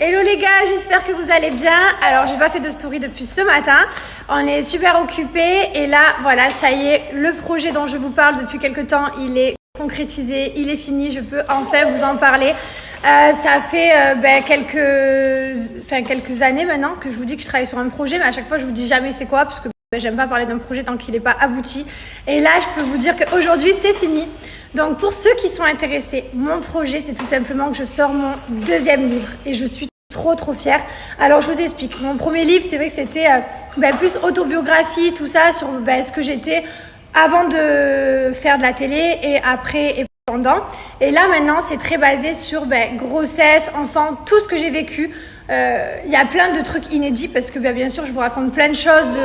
Hello les gars, j'espère que vous allez bien. Alors j'ai pas fait de story depuis ce matin. On est super occupés et là voilà, ça y est, le projet dont je vous parle depuis quelques temps, il est concrétisé, il est fini, je peux enfin vous en parler. Ça fait quelques années maintenant que je vous dis que je travaille sur un projet, mais à chaque fois je vous dis jamais c'est quoi parce que j'aime pas parler d'un projet tant qu'il n'est pas abouti. Et là je peux vous dire qu'aujourd'hui c'est fini. Donc pour ceux qui sont intéressés, mon projet c'est tout simplement que je sors mon deuxième livre et je suis trop fière. Alors je vous explique, mon premier livre c'est vrai que c'était plus autobiographie, tout ça sur ce que j'étais avant de faire de la télé et après et pendant. Et là maintenant c'est très basé sur grossesse, enfant, tout ce que j'ai vécu. Il y a plein de trucs inédits parce que bien sûr je vous raconte plein de choses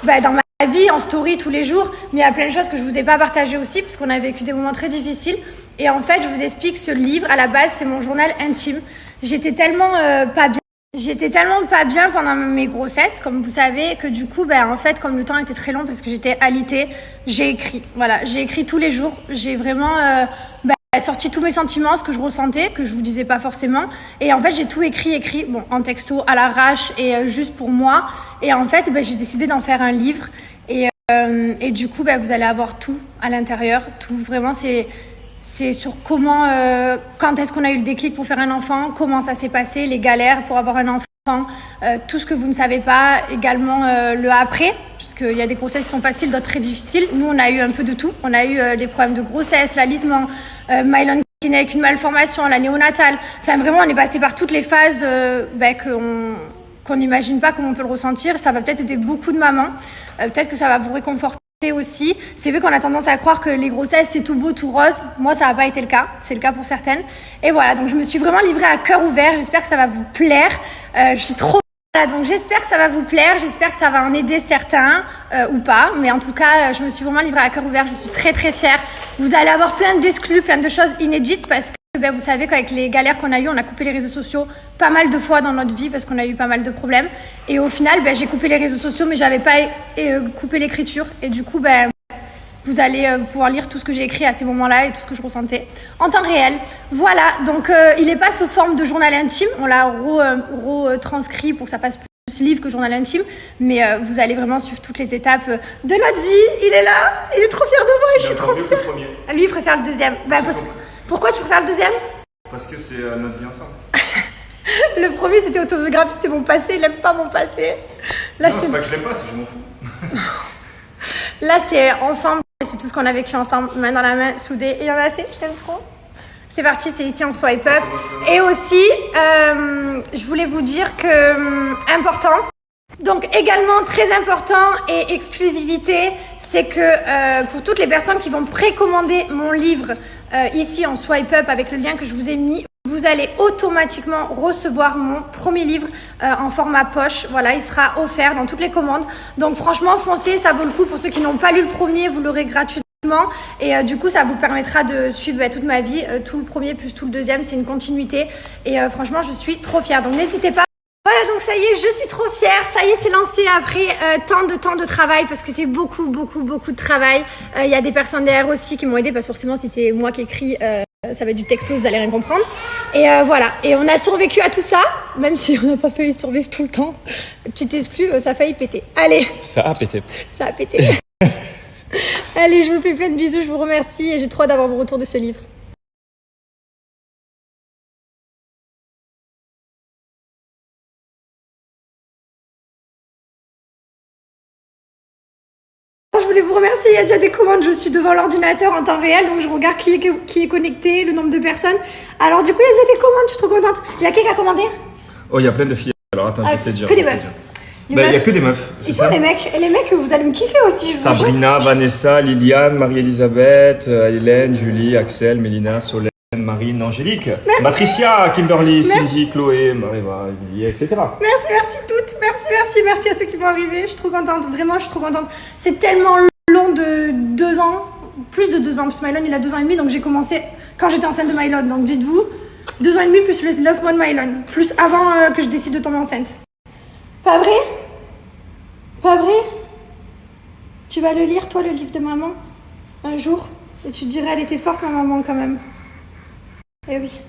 dans ma vie, en story tous les jours, mais il y a plein de choses que je vous ai pas partagées aussi parce qu'on a vécu des moments très difficiles. Et en fait, je vous explique, ce livre, à la base, c'est mon journal intime. J'étais tellement pas bien pendant mes grossesses, comme vous savez, que du coup, en fait, comme le temps était très long parce que j'étais alitée, j'ai écrit. Voilà, j'ai écrit tous les jours. J'ai vraiment sorti tous mes sentiments, ce que je ressentais, que je vous disais pas forcément. Et en fait, j'ai tout écrit, en texto, à l'arrache et juste pour moi. Et en fait, j'ai décidé d'en faire un livre. Et du coup, vous allez avoir tout à l'intérieur. Tout, vraiment, c'est sur comment, quand est-ce qu'on a eu le déclic pour faire un enfant, comment ça s'est passé, les galères pour avoir un enfant, tout ce que vous ne savez pas, également le après, puisqu'il y a des grossesses qui sont faciles, d'autres très difficiles. Nous, on a eu un peu de tout. On a eu les problèmes de grossesse, l'alitement, Mylène qui naît avec une malformation, la néonatale. Enfin, vraiment, on est passé par toutes les phases qu'on n'imagine pas comment on peut le ressentir. Ça va peut-être aider beaucoup de mamans. Peut-être que ça va vous réconforter aussi. C'est vrai qu'on a tendance à croire que les grossesses c'est tout beau, tout rose. Moi ça n'a pas été le cas, c'est le cas pour certaines. Et voilà, donc je me suis vraiment livrée à cœur ouvert. J'espère que ça va vous plaire. Je suis trop donc j'espère que ça va vous plaire, j'espère que ça va en aider certains ou pas, mais en tout cas je me suis vraiment livrée à cœur ouvert. Je suis très fière. Vous allez avoir plein d'exclus, plein de choses inédites parce que vous savez qu'avec les galères qu'on a eues, on a coupé les réseaux sociaux pas mal de fois dans notre vie parce qu'on a eu pas mal de problèmes. Et au final, j'ai coupé les réseaux sociaux, mais j'avais pas coupé l'écriture. Et du coup, vous allez pouvoir lire tout ce que j'ai écrit à ces moments-là et tout ce que je ressentais en temps réel. Voilà, donc il n'est pas sous forme de journal intime. On l'a retranscrit pour que ça fasse plus livre que journal intime. Mais vous allez vraiment suivre toutes les étapes de notre vie. Il est là, il est trop fier de moi et je suis trop fière. Lui, il préfère le deuxième. Pourquoi tu préfères le deuxième ? Parce que c'est notre vie ensemble. Le premier c'était autobiographie, c'était mon passé, il aime pas mon passé. Là, non, c'est pas que je l'aime pas, c'est que je m'en fous. Là c'est ensemble, c'est tout ce qu'on a vécu ensemble, main dans la main, soudés. Et il y en a assez, je t'aime trop. C'est parti, c'est ici en swipe up. Et aussi, je voulais vous dire que, important, donc également très important et exclusivité, c'est que pour toutes les personnes qui vont précommander mon livre ici en swipe up avec le lien que je vous ai mis, vous allez automatiquement recevoir mon premier livre en format poche. Voilà, il sera offert dans toutes les commandes. Donc franchement, foncez, ça vaut le coup. Pour ceux qui n'ont pas lu le premier, vous l'aurez gratuitement. Et du coup, ça vous permettra de suivre toute ma vie. Tout le premier plus tout le deuxième, c'est une continuité. Et franchement, je suis trop fière. Donc n'hésitez pas. Voilà, donc ça y est, je suis trop fière. Ça y est, c'est lancé après tant de travail parce que c'est beaucoup de travail. Il y a des personnes derrière aussi qui m'ont aidé parce que forcément, si c'est moi qui écris, ça va être du texto, vous allez rien comprendre. Et voilà, et on a survécu à tout ça, même si on n'a pas failli survivre tout le temps. Petit exclu, ça a failli péter. Allez. Ça a pété. Ça a pété. Allez, je vous fais plein de bisous, je vous remercie et j'ai trop hâte d'avoir vos retours de ce livre. Je voulais vous remercier, il y a déjà des commandes, je suis devant l'ordinateur en temps réel, donc je regarde qui est connecté, le nombre de personnes. Alors du coup, il y a déjà des commandes, je suis trop contente. Il y a qui a commandé ? Oh, il y a plein de filles. Alors attends, je vais te dire. Que des meufs. Il y a que des meufs. Ils sont les mecs. Et les mecs, vous allez me kiffer aussi. Sabrina, Vanessa, Liliane, Marie-Elisabeth, Hélène, Julie, Axel, Mélina, Solène, Marine, Angélique, merci. Patricia, Kimberly, Merci. Cindy, Chloé, Mariva, Emilie, etc. Merci toutes. Merci à ceux qui vont arriver. Je suis trop contente. Vraiment, je suis trop contente. C'est tellement long de 2 ans. Plus de 2 ans. Parce que Mylène, il a 2 ans et demi. Donc j'ai commencé quand j'étais enceinte de Mylène. Donc dites-vous, 2 ans et demi plus les 9 mois de Mylène. Plus avant que je décide de tomber enceinte. Pas vrai ? Pas vrai ? Tu vas le lire, toi, le livre de maman, un jour, et tu dirais, elle était forte, ma maman, quand même. Eh oui.